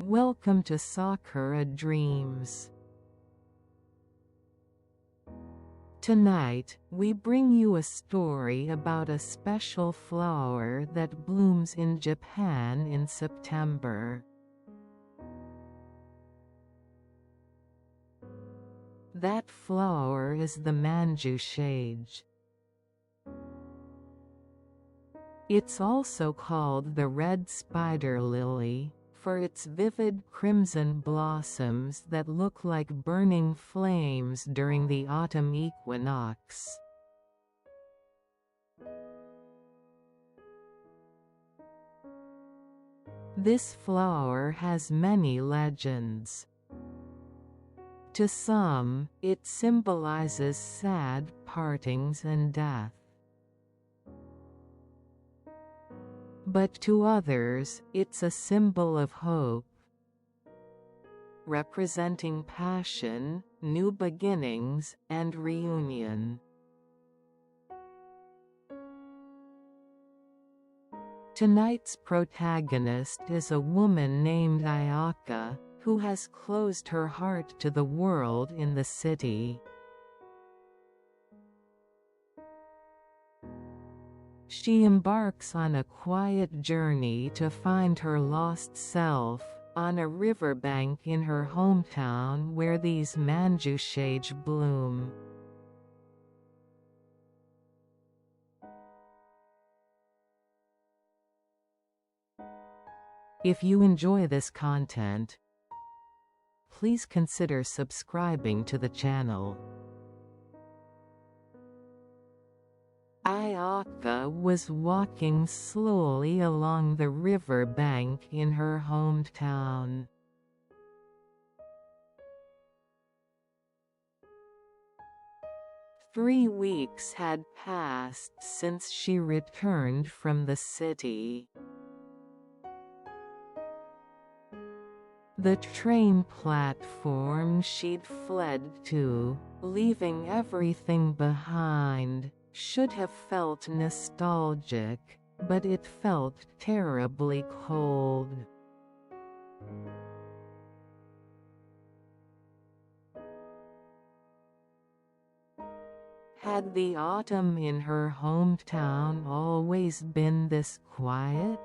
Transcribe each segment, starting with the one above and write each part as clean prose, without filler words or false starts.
Welcome to Sakura Dreams. Tonight, we bring you a story about a special flower that blooms in Japan in September. That flower is the manjushage. It's also called the red spider lily, for its vivid crimson blossoms that look like burning flames during the autumn equinox. This flower has many legends. To some, it symbolizes sad partings and death. But to others, it's a symbol of hope, representing passion, new beginnings, and reunion. Tonight's protagonist is a woman named Ayaka, who has closed her heart to the world in the city. She embarks on a quiet journey to find her lost self, on a riverbank in her hometown where these manjushage bloom. If you enjoy this content, please consider subscribing to the channel. Ayaka was walking slowly along the riverbank in her hometown. Three weeks had passed since she returned from the city. The train platform she'd fled to, leaving everything behind, should have felt nostalgic, but it felt terribly cold. Had the autumn in her hometown always been this quiet?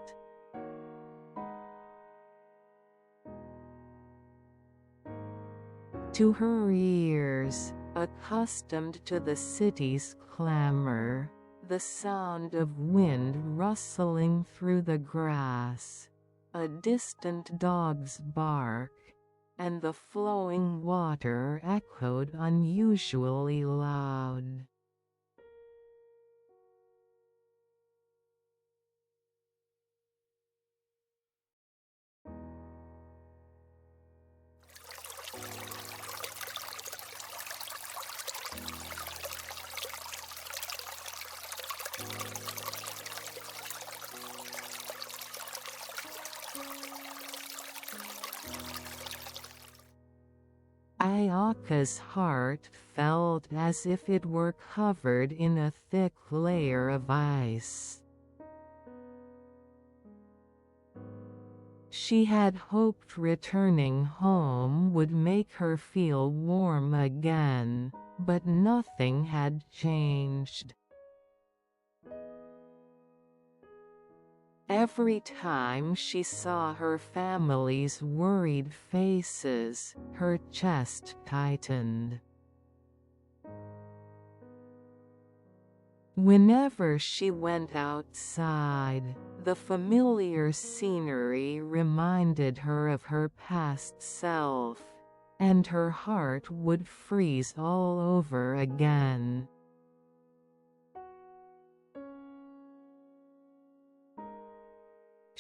To her ears, accustomed to the city's clamor, the sound of wind rustling through the grass, a distant dog's bark, and the flowing water echoed unusually loud. Ayaka's heart felt as if it were covered in a thick layer of ice. She had hoped returning home would make her feel warm again, but nothing had changed. Every time she saw her family's worried faces, her chest tightened. Whenever she went outside, the familiar scenery reminded her of her past self, and her heart would freeze all over again.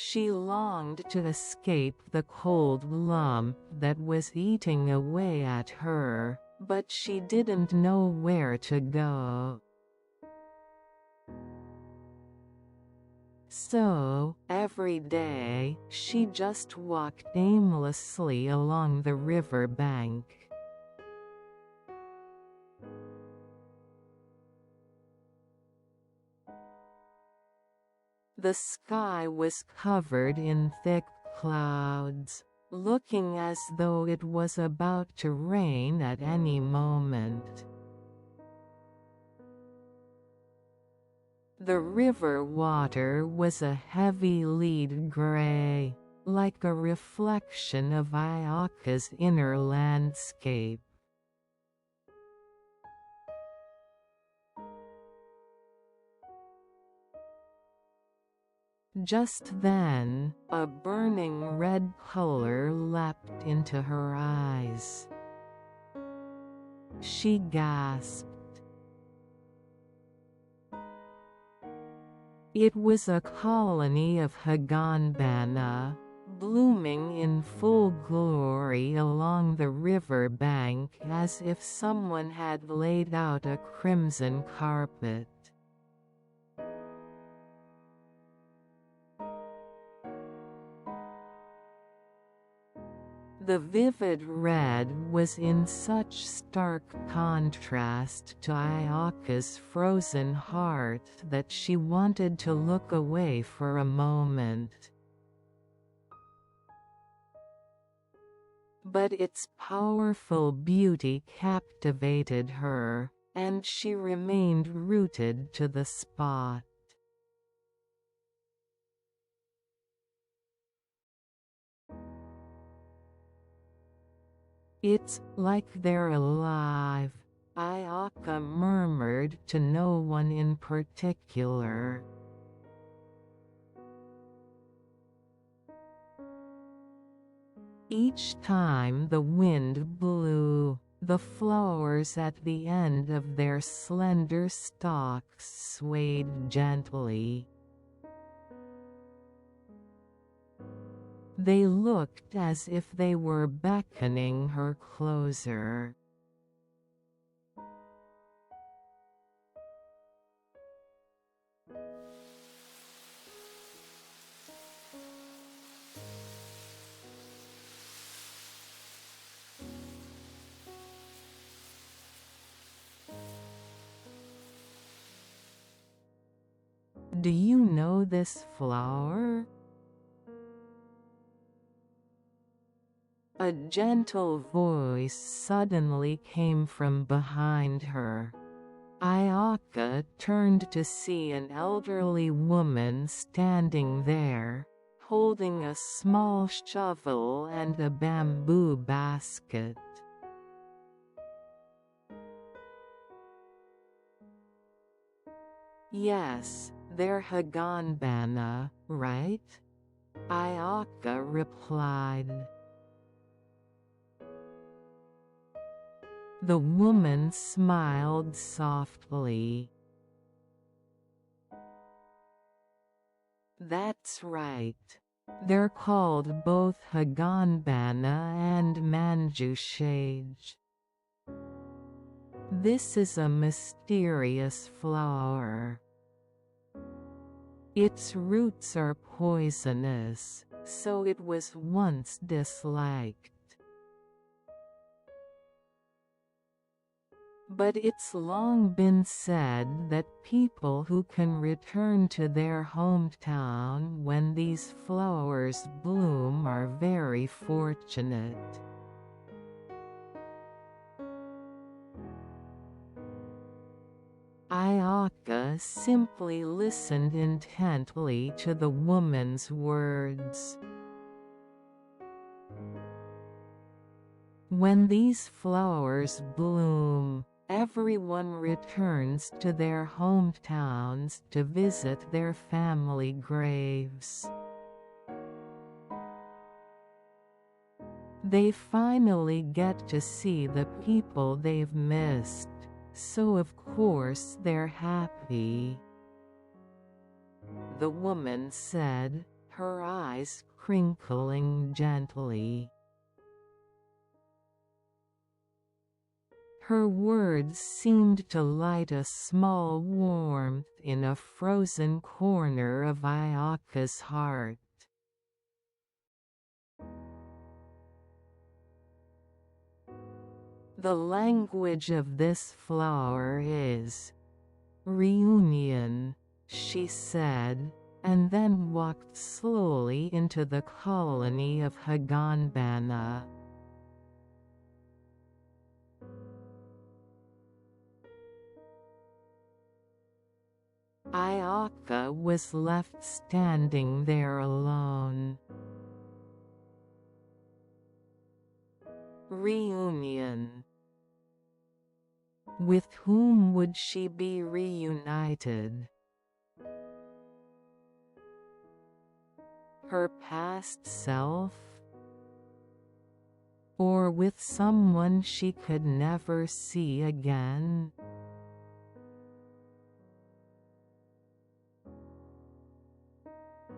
She longed to escape the cold lump that was eating away at her, but she didn't know where to go. So, every day, she just walked aimlessly along the riverbank. The sky was covered in thick clouds, looking as though it was about to rain at any moment. The river water was a heavy lead gray, like a reflection of Ayaka's inner landscape. Just then, a burning red color leapt into her eyes. She gasped. It was a colony of Higanbana, blooming in full glory along the riverbank as if someone had laid out a crimson carpet. The vivid red was in such stark contrast to Ayaka's frozen heart that she wanted to look away for a moment. But its powerful beauty captivated her, and she remained rooted to the spot. "It's like they're alive," Ayaka murmured to no one in particular. Each time the wind blew, the flowers at the end of their slender stalks swayed gently. They looked as if they were beckoning her closer. "Do you know this flower?" A gentle voice suddenly came from behind her. Ayaka turned to see an elderly woman standing there, holding a small shovel and a bamboo basket. "Yes, they're Higanbana, right?" Ayaka replied. The woman smiled softly. "That's right. They're called both Higanbana and Manjushage. This is a mysterious flower. Its roots are poisonous, so it was once disliked. But it's long been said that people who can return to their hometown when these flowers bloom are very fortunate." Ayaka simply listened intently to the woman's words. "When these flowers bloom, everyone returns to their hometowns to visit their family graves. They finally get to see the people they've missed, so of course they're happy," the woman said, her eyes crinkling gently. Her words seemed to light a small warmth in a frozen corner of Ayaka's heart. "The language of this flower is reunion," she said. and then walked slowly into the colony of Higanbana. Ayaka was left standing there alone. Reunion. With whom would she be reunited? Her past self? Or with someone she could never see again?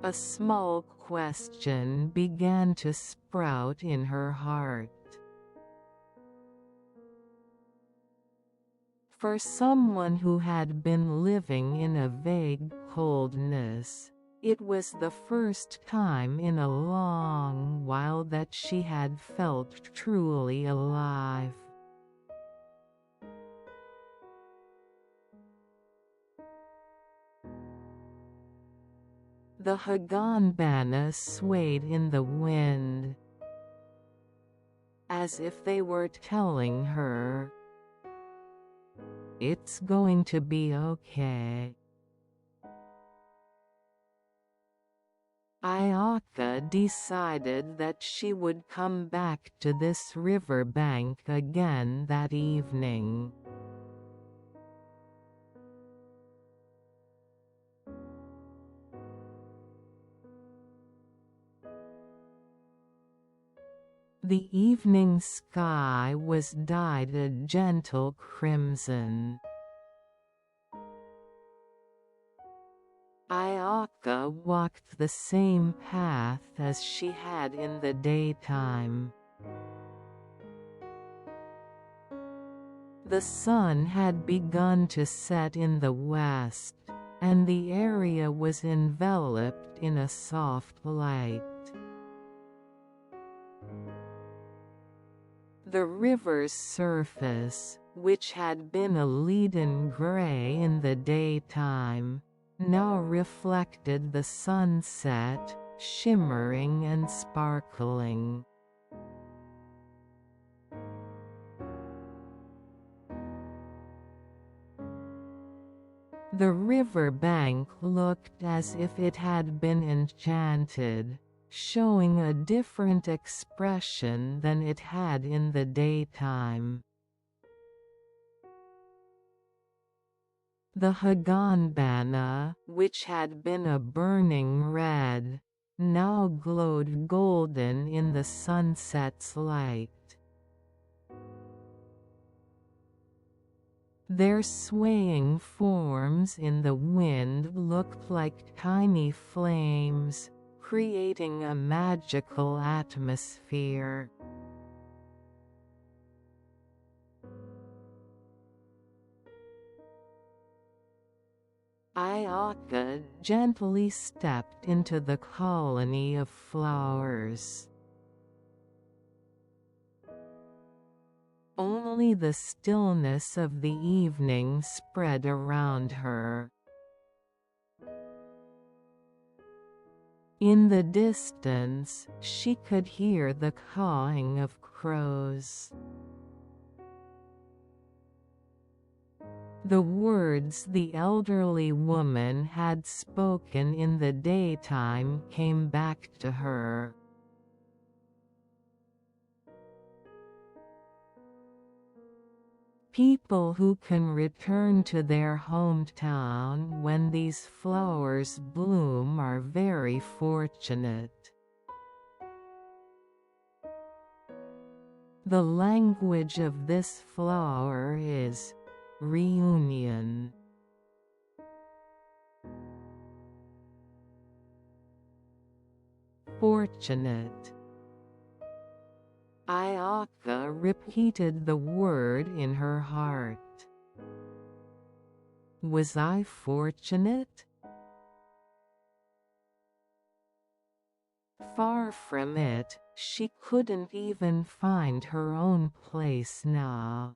A small question began to sprout in her heart. For someone who had been living in a vague coldness, it was the first time in a long while that she had felt truly alive. The Higanbana swayed in the wind, as if they were telling her, "It's going to be okay." Ayaka decided that she would come back to this riverbank again that evening. The evening sky was dyed a gentle crimson. Ayaka walked the same path as she had in the daytime. The sun had begun to set in the west, and the area was enveloped in a soft light. The river's surface, which had been a leaden gray in the daytime, now reflected the sunset, shimmering and sparkling. The riverbank looked as if it had been enchanted, showing a different expression than it had in the daytime. The Higanbana, which had been a burning red, now glowed golden in the sunset's light. Their swaying forms in the wind looked like tiny flames, creating a magical atmosphere. Ayaka gently stepped into the colony of flowers. Only the stillness of the evening spread around her. In the distance, she could hear the cawing of crows. The words the elderly woman had spoken in the daytime came back to her. People who can return to their hometown when these flowers bloom are very fortunate. The language of this flower is reunion. Fortunate. Ayaka repeated the word in her heart. Was I fortunate? Far from it, she couldn't even find her own place now.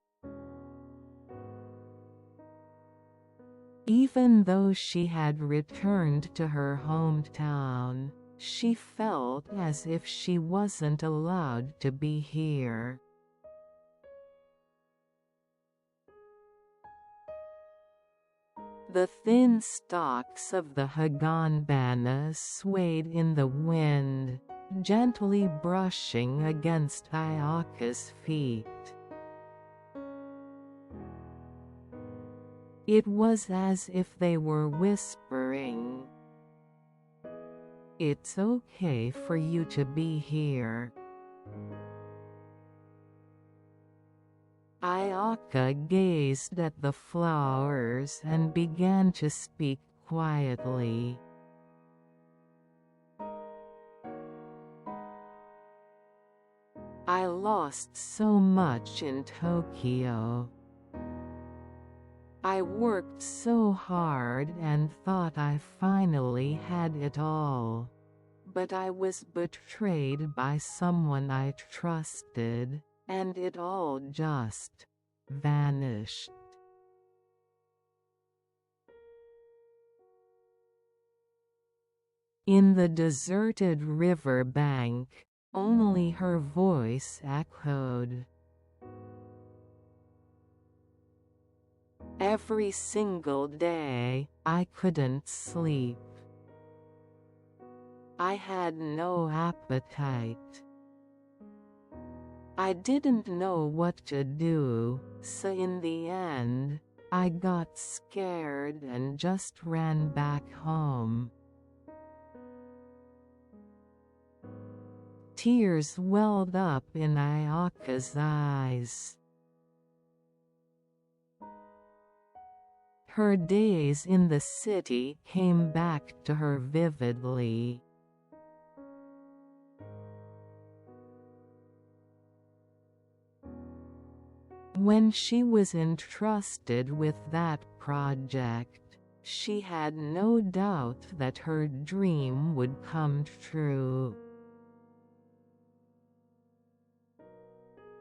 Even though she had returned to her hometown, she felt as if she wasn't allowed to be here. The thin stalks of the higanbana swayed in the wind, gently brushing against Ayaka's feet. It was as if they were whispering, "It's okay for you to be here." Ayaka gazed at the flowers and began to speak quietly. "I lost so much in Tokyo. I worked so hard and thought I finally had it all. But I was betrayed by someone I trusted, and it all just vanished." In the deserted riverbank, only her voice echoed. Every single day, I couldn't sleep. I had no appetite. I didn't know what to do, so in the end, I got scared and just ran back home. Tears welled up in Ayaka's eyes. Her days in the city came back to her vividly. When she was entrusted with that project, she had no doubt that her dream would come true.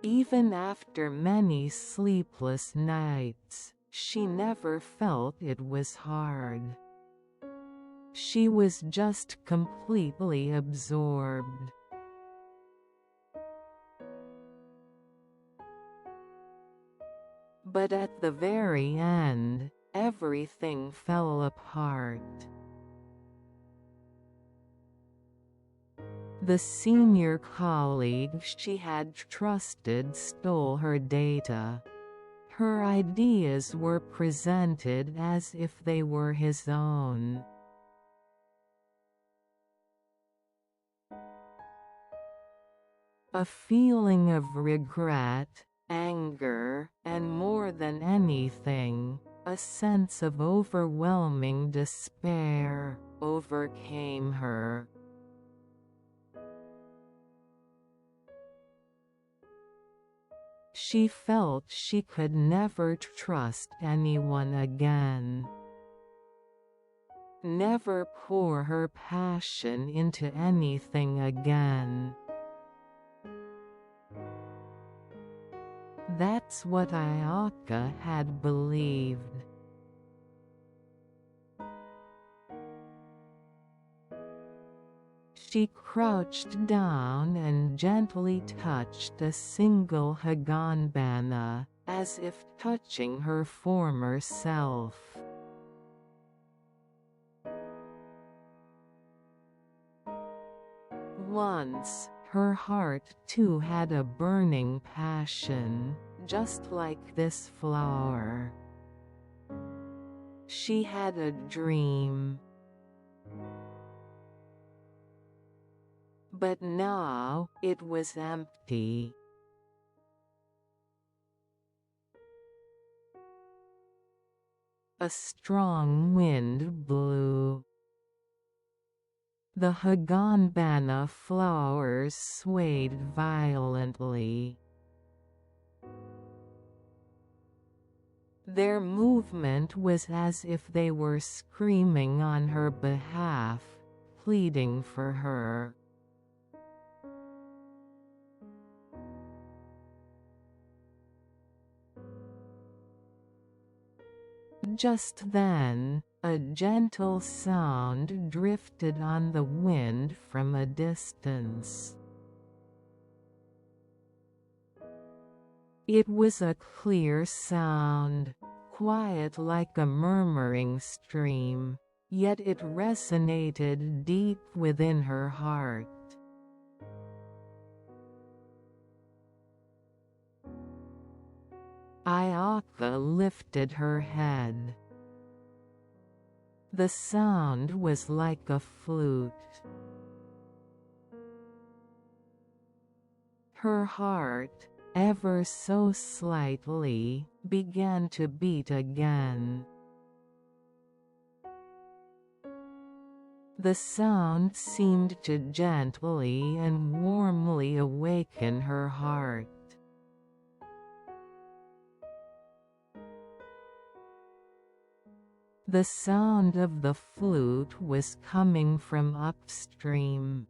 Even after many sleepless nights, she never felt it was hard. She was just completely absorbed. But at the very end, everything fell apart. The senior colleague she had trusted stole her data. Her ideas were presented as if they were his own. A feeling of regret, anger, and more than anything, a sense of overwhelming despair, overcame her. She felt she could never trust anyone again. Never pour her passion into anything again. That's what Ayaka had believed. She crouched down and gently touched a single higanbana, as if touching her former self. Once, her heart too had a burning passion, just like this flower. She had a dream. But now, it was empty. A strong wind blew. The higanbana flowers swayed violently. Their movement was as if they were screaming on her behalf, pleading for her. Just then, a gentle sound drifted on the wind from a distance. It was a clear sound, quiet like a murmuring stream, yet it resonated deep within her heart. Ayaka lifted her head. The sound was like a flute. Her heart, ever so slightly, began to beat again. The sound seemed to gently and warmly awaken her heart. The sound of the flute was coming from upstream.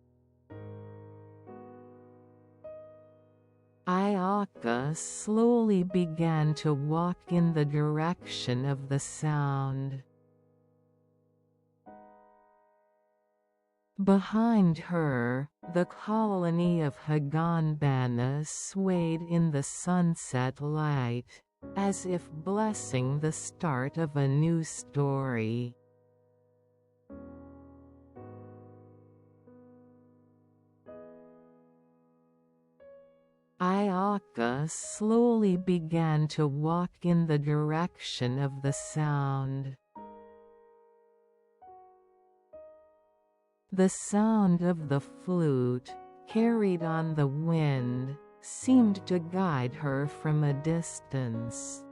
Ayaka slowly began to walk in the direction of the sound. Behind her, the colony of Higanbana swayed in the sunset light, as if blessing the start of a new story. Ayaka slowly began to walk in the direction of the sound. The sound of the flute, carried on the wind, seemed to guide her from a distance.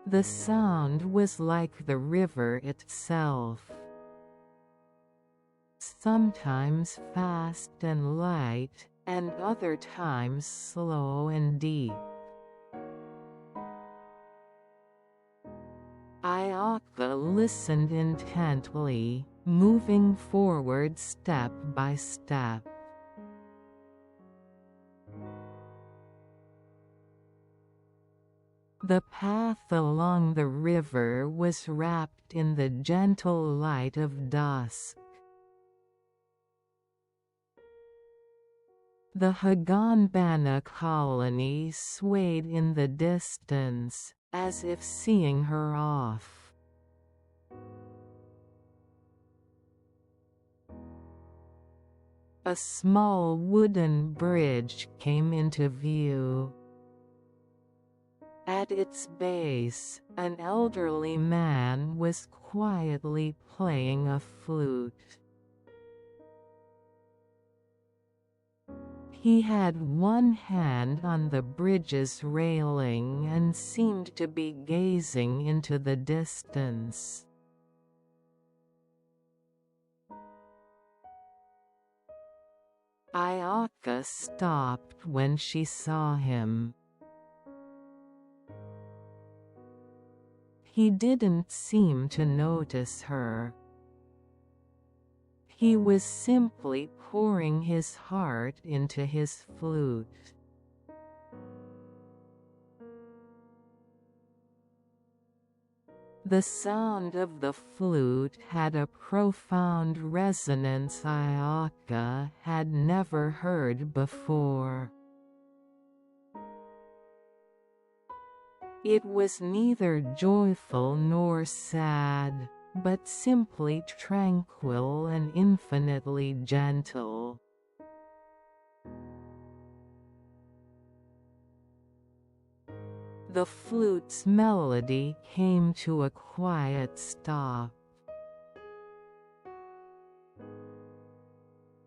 The sound was like the river itself, sometimes fast and light, and other times slow and deep. Ayaka listened intently, moving forward step by step. The path along the river was wrapped in the gentle light of dusk. The Higanbana colony swayed in the distance, as if seeing her off. A small wooden bridge came into view. At its base, an elderly man was quietly playing a flute. He had one hand on the bridge's railing and seemed to be gazing into the distance. Ayaka stopped when she saw him. He didn't seem to notice her. He was simply pouring his heart into his flute. The sound of the flute had a profound resonance Ayaka had never heard before. It was neither joyful nor sad, but simply tranquil and infinitely gentle. The flute's melody came to a quiet stop.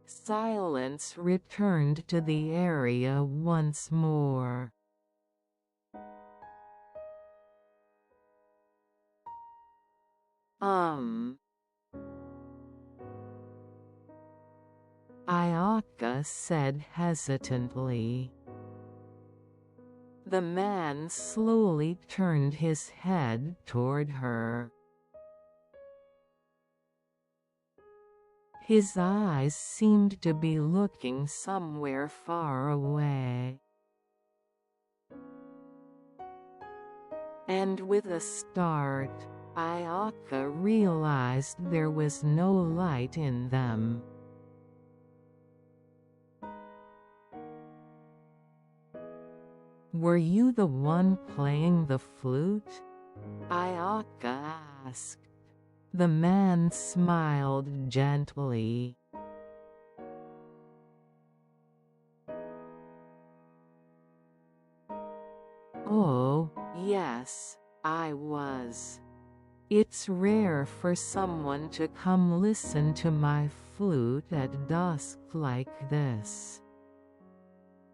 Silence returned to the area once more. Ayaka said hesitantly. The man slowly turned his head toward her. His eyes seemed to be looking somewhere far away. And with a start, Ayaka realized there was no light in them. "Were you the one playing the flute?" Ayaka asked. The man smiled gently. "Oh, yes, I was. It's rare for someone to come listen to my flute at dusk like this.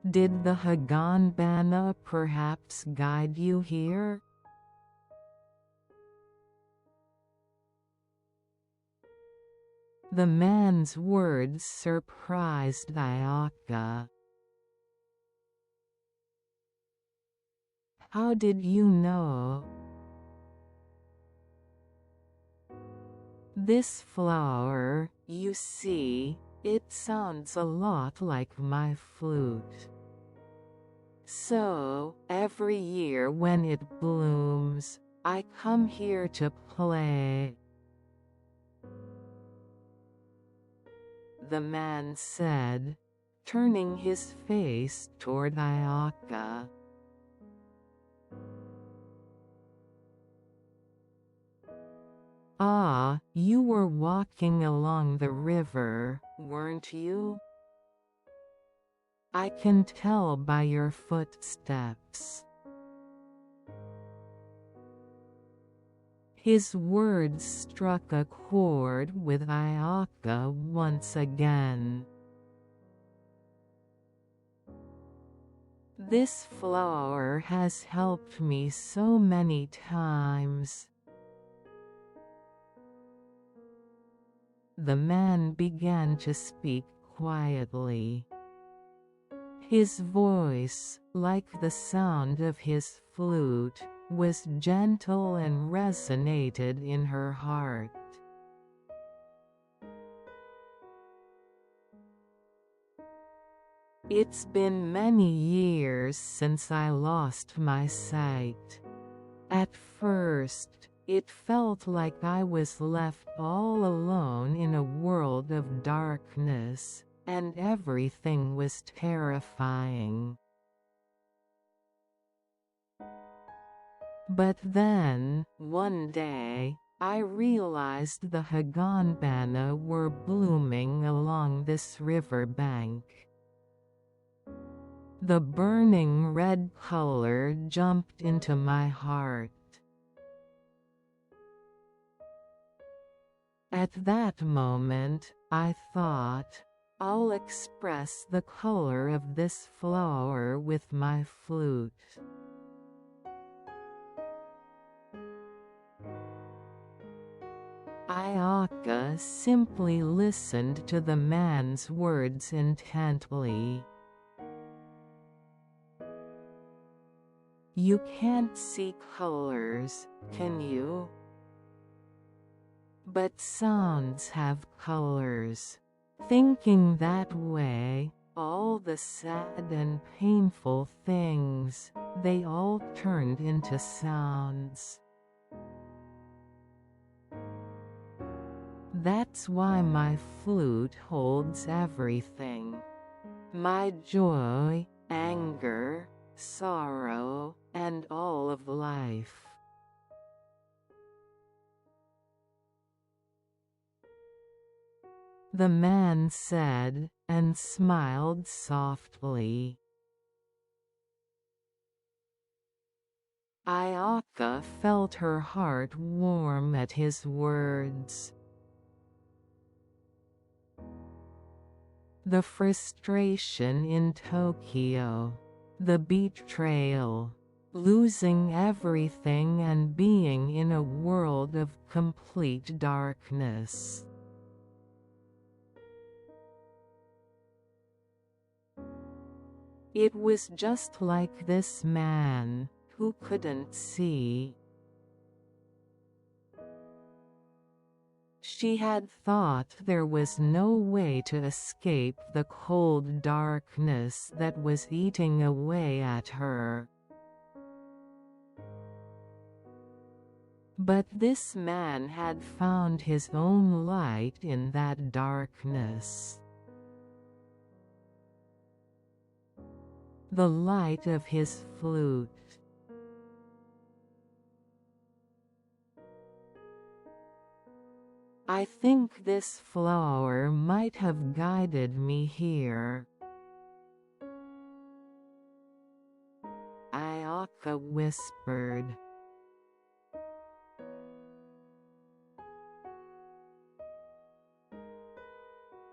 Did the Haganbana perhaps guide you here?" The man's words surprised Ayaka. "How did you know?" "This flower, you see, it sounds a lot like my flute. So, every year when it blooms, I come here to play," the man said, turning his face toward Ayaka. "Ah, you were walking along the river, weren't you? I can tell by your footsteps." His words struck a chord with Ayaka once again. "This flower has helped me so many times." The man began to speak quietly. His voice, like the sound of his flute, was gentle and resonated in her heart. "It's been many years since I lost my sight. At first, it felt like I was left all alone in a world of darkness, and everything was terrifying. But then, one day, I realized the Haganbana were blooming along this riverbank. The burning red color jumped into my heart. At that moment, I thought, I'll express the color of this flower with my flute." Ayaka simply listened to the man's words intently. "You can't see colors, can you? But sounds have colors. Thinking that way, all the sad and painful things, they all turned into sounds. That's why my flute holds everything. My joy, anger, sorrow, and all of life." The man said, and smiled softly. Ayaka felt her heart warm at his words. The frustration in Tokyo, the betrayal, losing everything and being in a world of complete darkness. It was just like this man, who couldn't see. She had thought there was no way to escape the cold darkness that was eating away at her. But this man had found his own light in that darkness. The light of his flute. I think this flower might have guided me here, Ayaka whispered.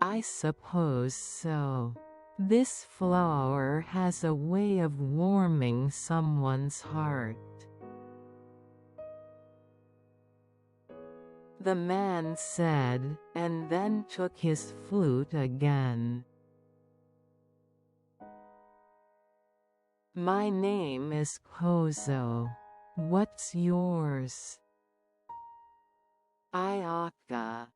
I suppose so. This flower has a way of warming someone's heart. The man said, and then took his flute again. My name is Kozo. What's yours? Ayaka.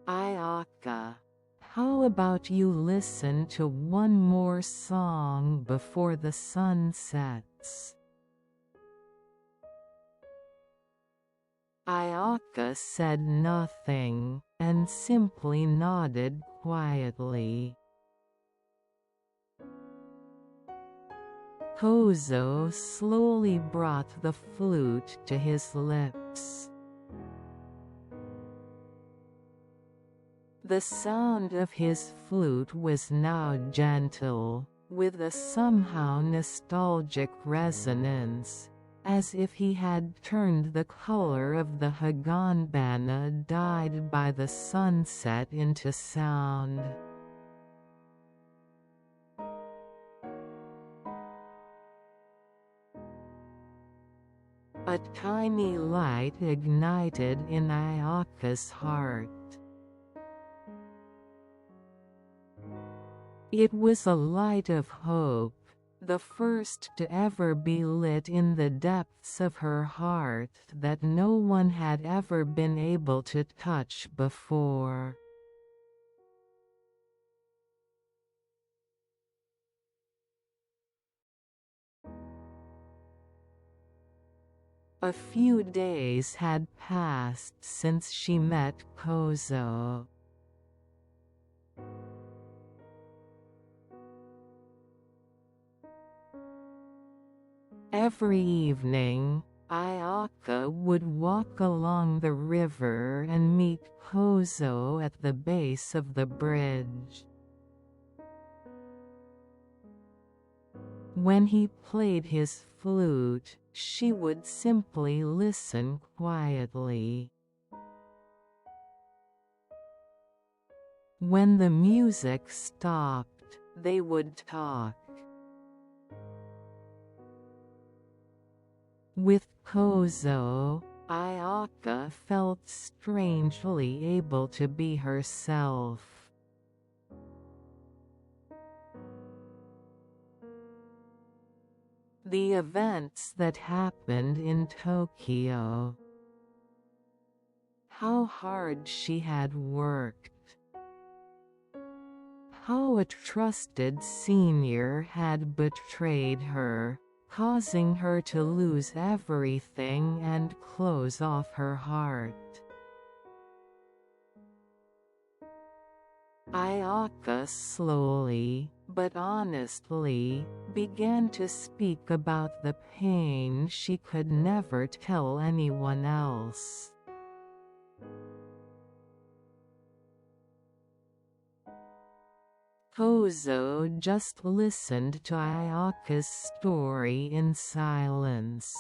Ayaka, how about you listen to one more song before the sun sets? Ayaka said nothing, and simply nodded quietly. Kozo slowly brought the flute to his lips. The sound of his flute was now gentle, with a somehow nostalgic resonance, as if he had turned the color of the higanbana dyed by the sunset into sound. A tiny light ignited in Ayaka's heart. It was a light of hope, the first to ever be lit in the depths of her heart that no one had ever been able to touch before. A few days had passed since she met Kozo. Every evening, Ayaka would walk along the river and meet Kozo at the base of the bridge. When he played his flute, she would simply listen quietly. When the music stopped, they would talk. With Kozo, Ayaka felt strangely able to be herself. The events that happened in Tokyo. How hard she had worked. How a trusted senior had betrayed her, causing her to lose everything and close off her heart. Ayaka slowly, but honestly, began to speak about the pain she could never tell anyone else. Kozo just listened to Ayaka's story in silence.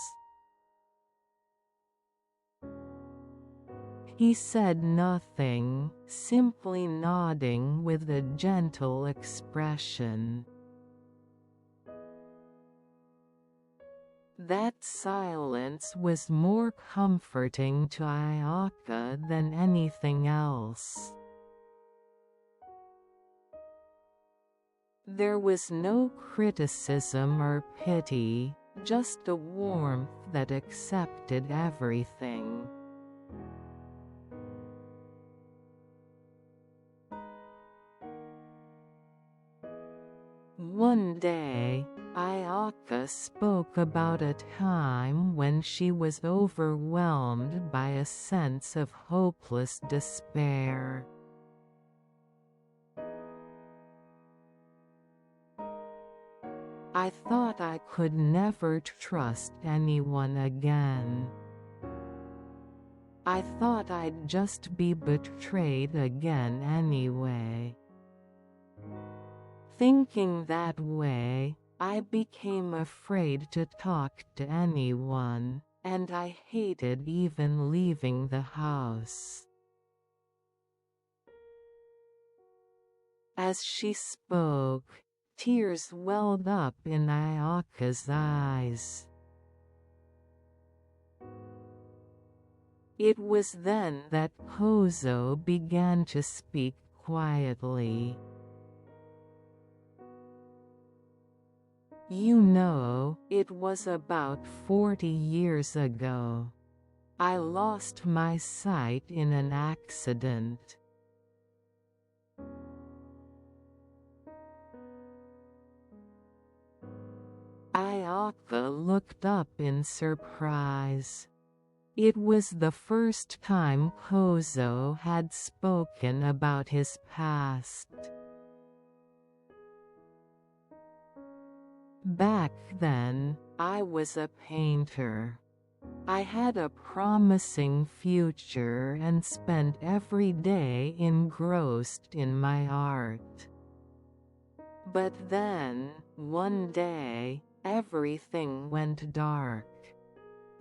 He said nothing, simply nodding with a gentle expression. That silence was more comforting to Ayaka than anything else. There was no criticism or pity, just a warmth that accepted everything. One day, Ayaka spoke about a time when she was overwhelmed by a sense of hopeless despair. I thought I could never trust anyone again. I thought I'd just be betrayed again anyway. Thinking that way, I became afraid to talk to anyone, and I hated even leaving the house. As she spoke, tears welled up in Ayaka's eyes. It was then that Kozo began to speak quietly. You know, it was about 40 years ago. I lost my sight in an accident. Ayaka looked up in surprise. It was the first time Kozo had spoken about his past. Back then, I was a painter. I had a promising future and spent every day engrossed in my art. But then, one day, everything went dark.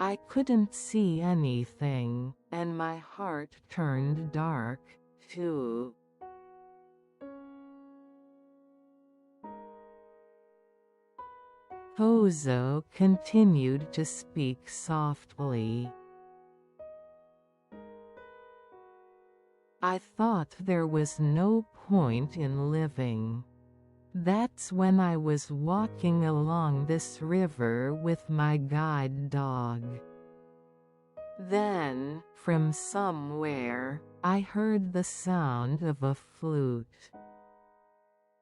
I couldn't see anything, and my heart turned dark, too. Kozo continued to speak softly. I thought there was no point in living. That's when I was walking along this river with my guide dog. Then, from somewhere, I heard the sound of a flute.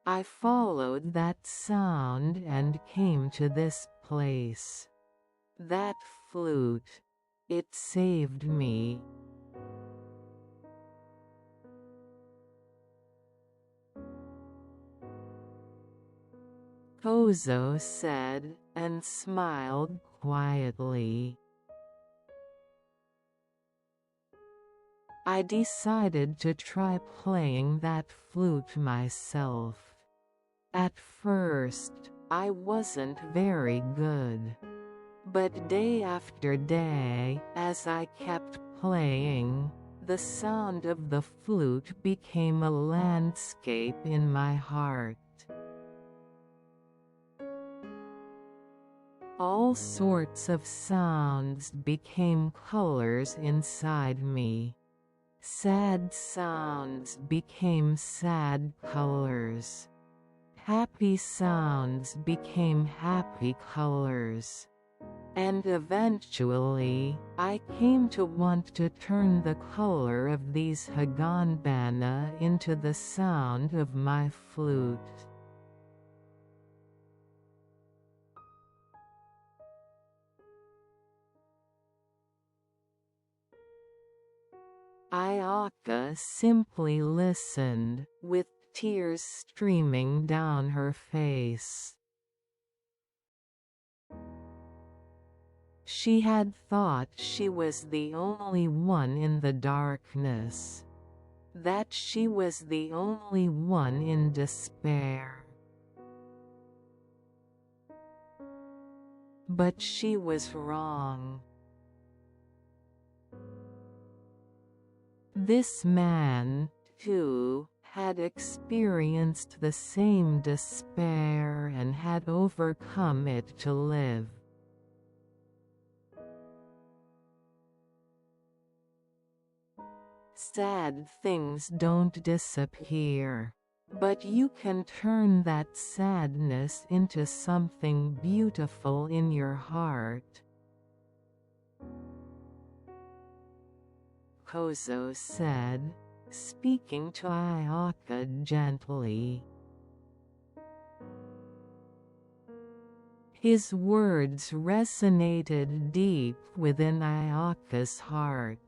I followed that sound and came to this place. That flute, it saved me. Kozo said, and smiled quietly. I decided to try playing that flute myself. At first, I wasn't very good. But day after day, as I kept playing, the sound of the flute became a landscape in my heart. All sorts of sounds became colors inside me. Sad sounds became sad colors. Happy sounds became happy colors. And eventually, I came to want to turn the color of these higanbana into the sound of my flute. Ayaka simply listened, with tears streaming down her face. She had thought she was the only one in the darkness. That she was the only one in despair. But she was wrong. This man, too, had experienced the same despair and had overcome it to live. Sad things don't disappear. But you can turn that sadness into something beautiful in your heart. Kozo said, speaking to Ayaka gently. His words resonated deep within Ayaka's heart.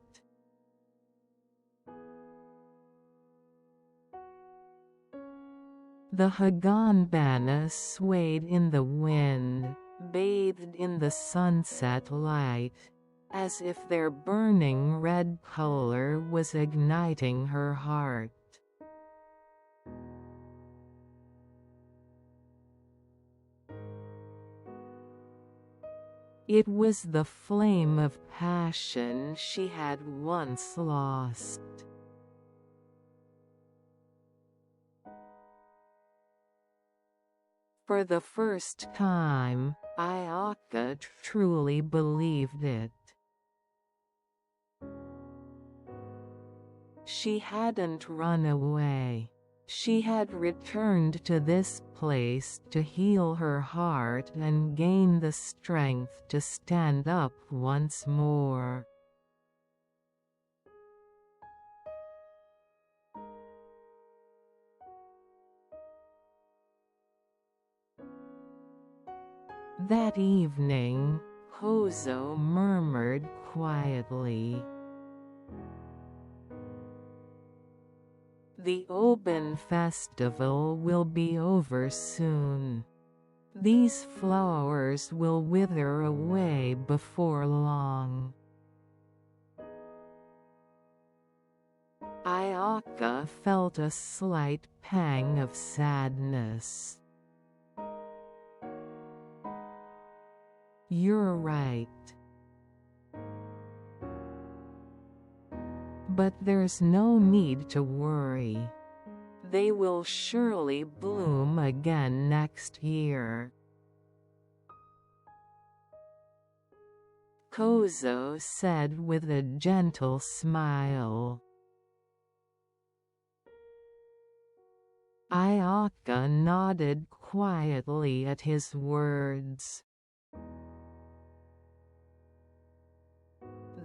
The Higanbana swayed in the wind, bathed in the sunset light, as if their burning red color was igniting her heart. It was the flame of passion she had once lost. For the first time, Ayaka truly believed it. She hadn't run away. She had returned to this place to heal her heart and gain the strength to stand up once more. That evening, Kozo murmured quietly. The Oben festival will be over soon. These flowers will wither away before long. Ayaka felt a slight pang of sadness. You're right. But there's no need to worry. They will surely bloom again next year. Kozo said with a gentle smile. Ayaka nodded quietly at his words.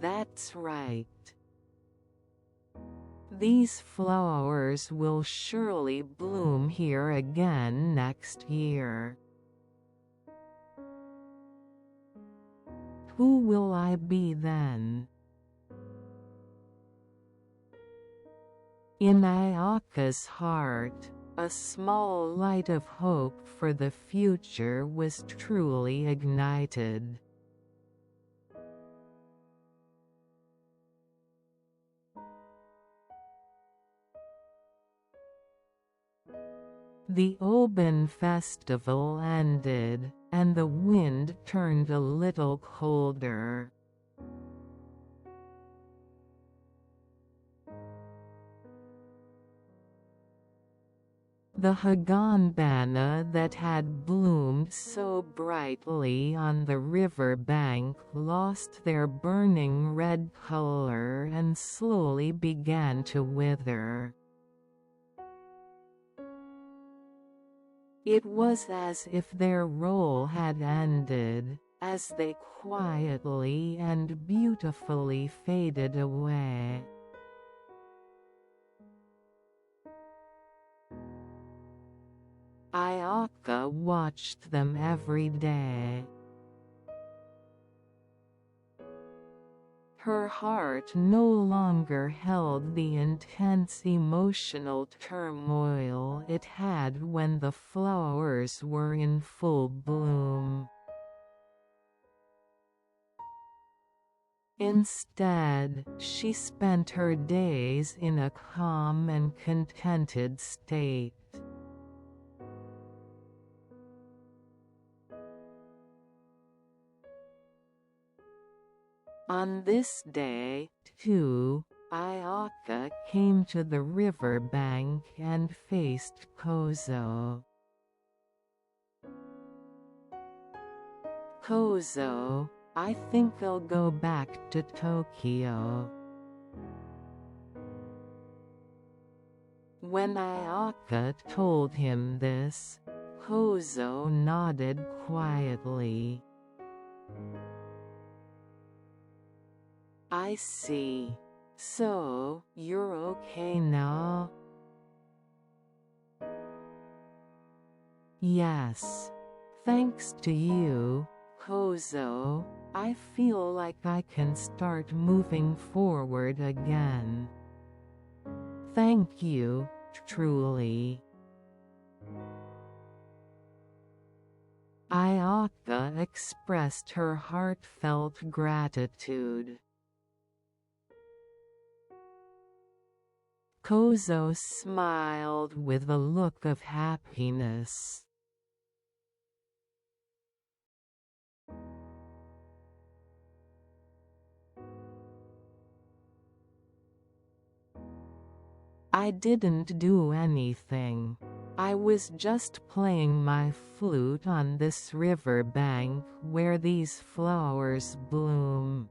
That's right. These flowers will surely bloom here again next year. Who will I be then? In Ayaka's heart, a small light of hope for the future was truly ignited. The Oben festival ended, and the wind turned a little colder. The Higanbana that had bloomed so brightly on the riverbank lost their burning red color and slowly began to wither. It was as if their role had ended, as they quietly and beautifully faded away. Ayaka watched them every day. Her heart no longer held the intense emotional turmoil it had when the flowers were in full bloom. Instead, she spent her days in a calm and contented state. On this day, too, Ayaka came to the riverbank and faced Kozo. Kozo, I think I'll go back to Tokyo. When Ayaka told him this, Kozo nodded quietly. I see. So, you're okay now? Yes. Thanks to you, Kozo, I feel like I can start moving forward again. Thank you, truly. Ayaka expressed her heartfelt gratitude. Kozo smiled with a look of happiness. I didn't do anything. I was just playing my flute on this riverbank where these flowers bloom.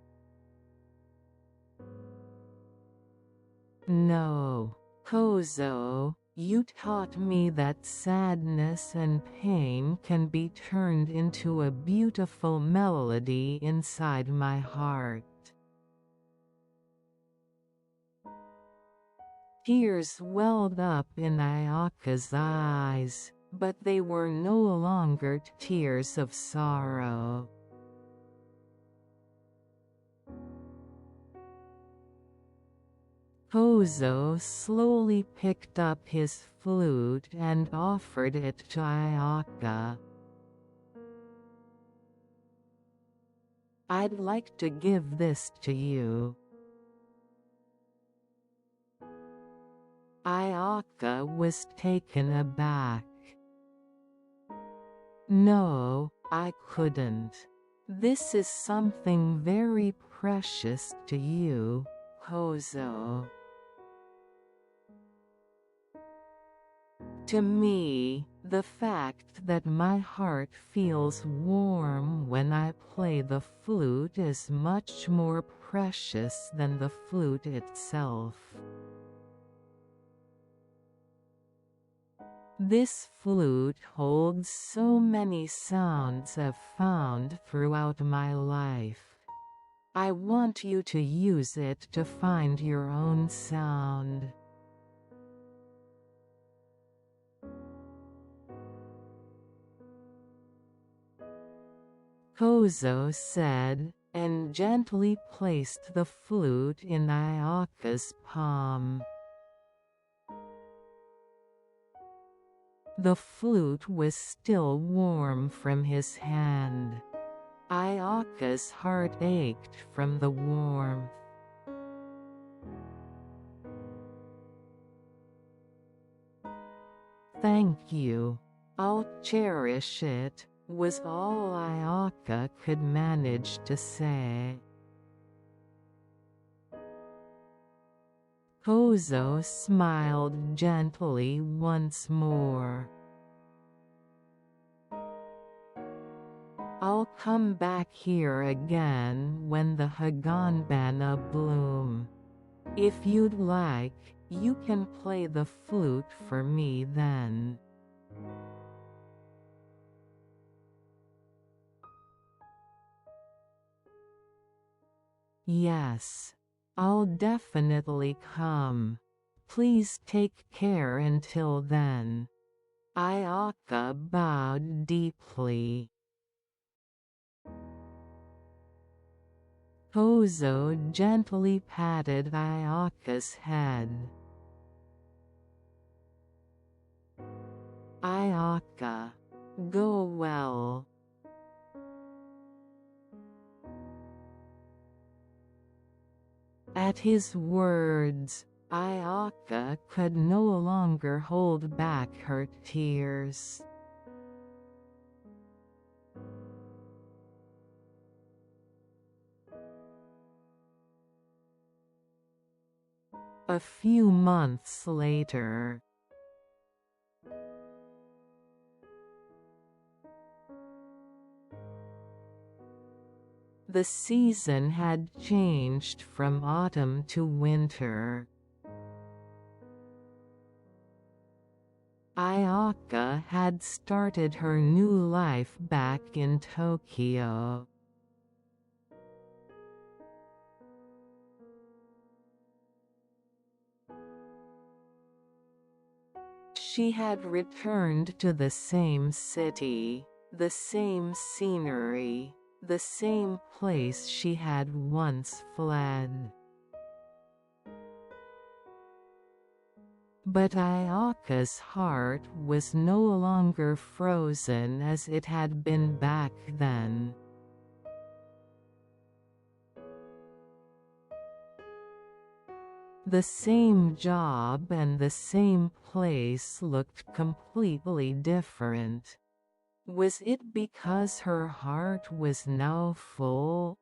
No, Kozo, you taught me that sadness and pain can be turned into a beautiful melody inside my heart. Tears welled up in Ayaka's eyes, but they were no longer tears of sorrow. Kozo slowly picked up his flute and offered it to Ayaka. I'd like to give this to you. Ayaka was taken aback. No, I couldn't. This is something very precious to you, Kozo. To me, the fact that my heart feels warm when I play the flute is much more precious than the flute itself. This flute holds so many sounds I've found throughout my life. I want you to use it to find your own sound. Kozo said, and gently placed the flute in Ayaka's palm. The flute was still warm from his hand. Ayaka's heart ached from the warmth. Thank you. I'll cherish it, was all Ayaka could manage to say. Kozo smiled gently once more. I'll come back here again when the Higanbana bloom. If you'd like, you can play the flute for me then. Yes, I'll definitely come. Please take care until then. Ayaka bowed deeply. Kozo gently patted Ayaka's head. Ayaka, go well. At his words, Ayaka could no longer hold back her tears. A few months later. The season had changed from autumn to winter. Ayaka had started her new life back in Tokyo. She had returned to the same city, the same scenery, the same place she had once fled. But Ayaka's heart was no longer frozen as it had been back then. The same job and the same place looked completely different. Was it because her heart was now full?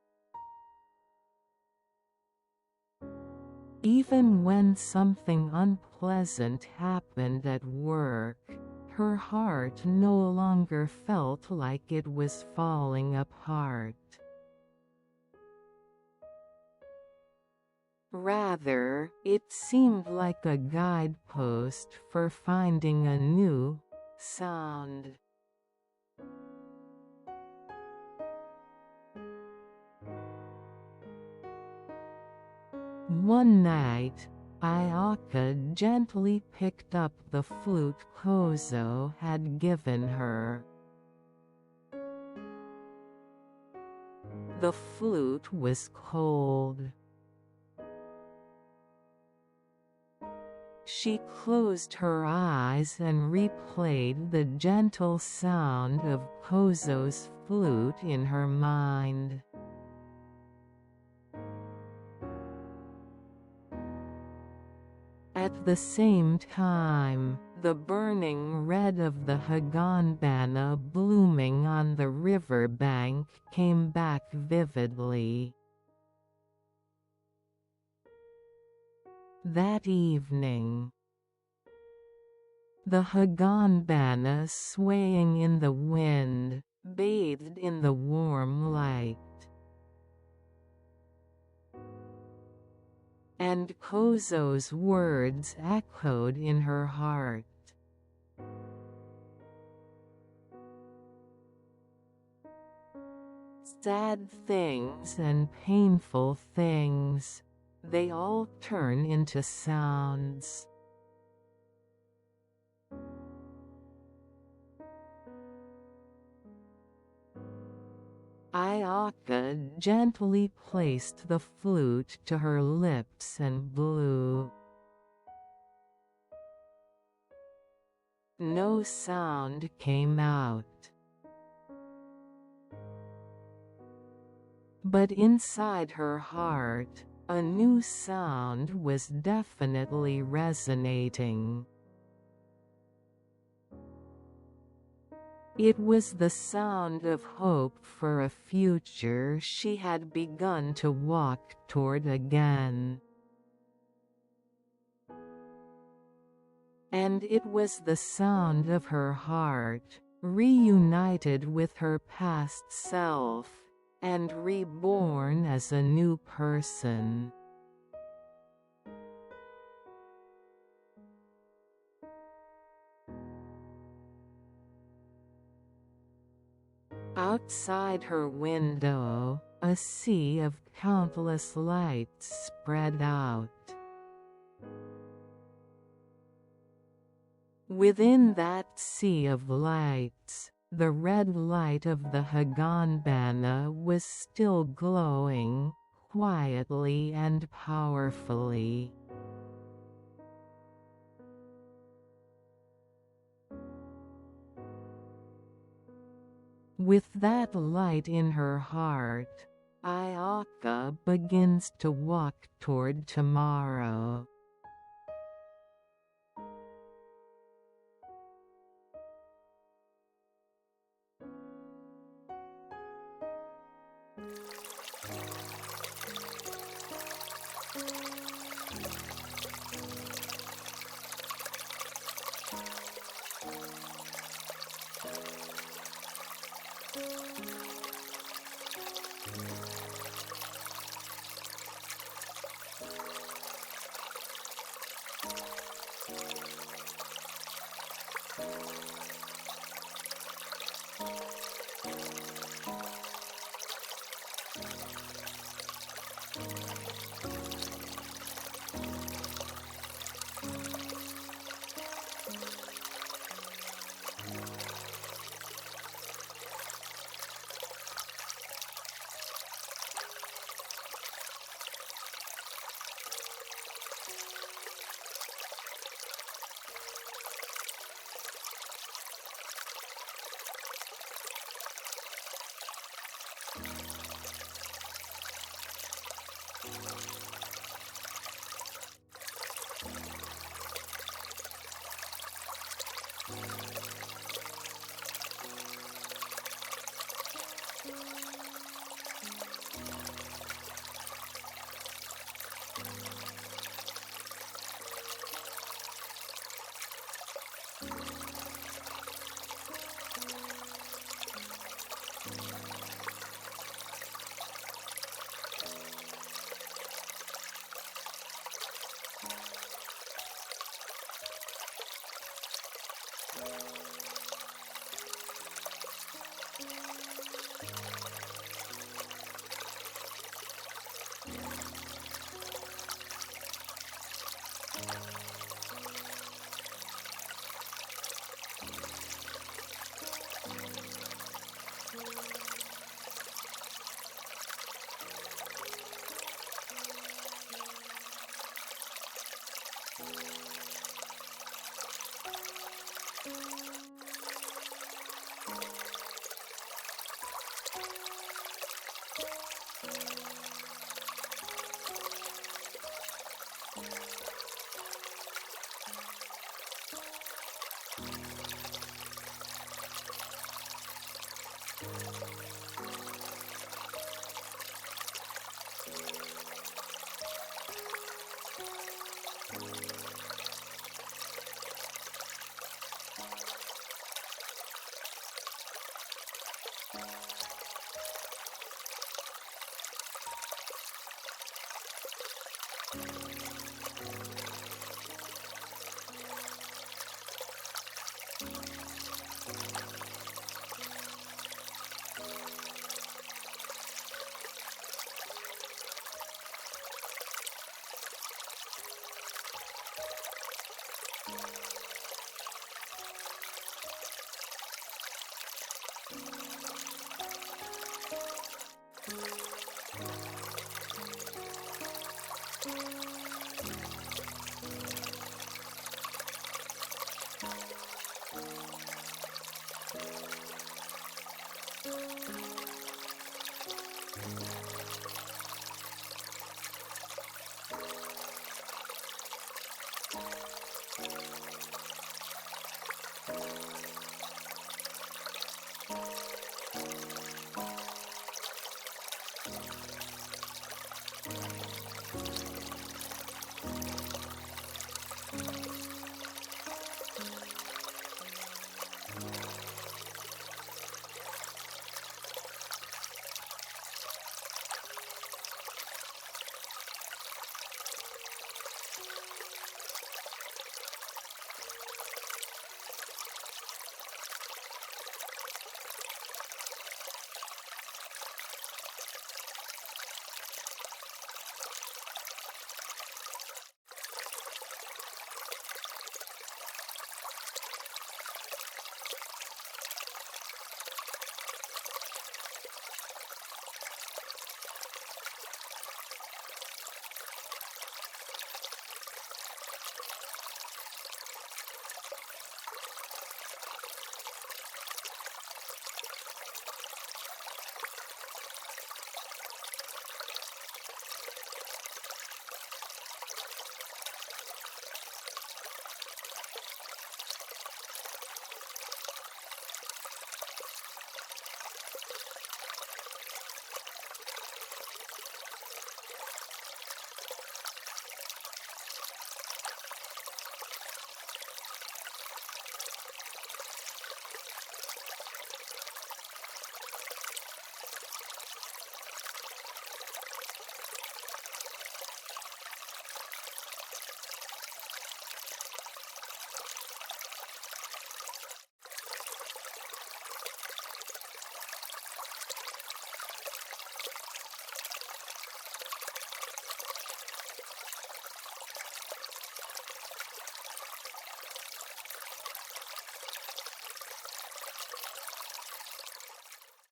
Even when something unpleasant happened at work, her heart no longer felt like it was falling apart. Rather, it seemed like a guidepost for finding a new sound. One night, Ayaka gently picked up the flute Kozo had given her. The flute was cold. She closed her eyes and replayed the gentle sound of Kozo's flute in her mind. At the same time, the burning red of the higanbana blooming on the riverbank came back vividly. That evening, the higanbana swaying in the wind, bathed in the warm light. And Kozo's words echoed in her heart. Sad things and painful things, they all turn into sounds. Ayaka gently placed the flute to her lips and blew. No sound came out. But inside her heart, a new sound was definitely resonating. It was the sound of hope for a future she had begun to walk toward again. And it was the sound of her heart, reunited with her past self, and reborn as a new person. Outside her window, a sea of countless lights spread out. Within that sea of lights, the red light of the higanbana was still glowing, quietly and powerfully. With that light in her heart, Ayaka begins to walk toward tomorrow.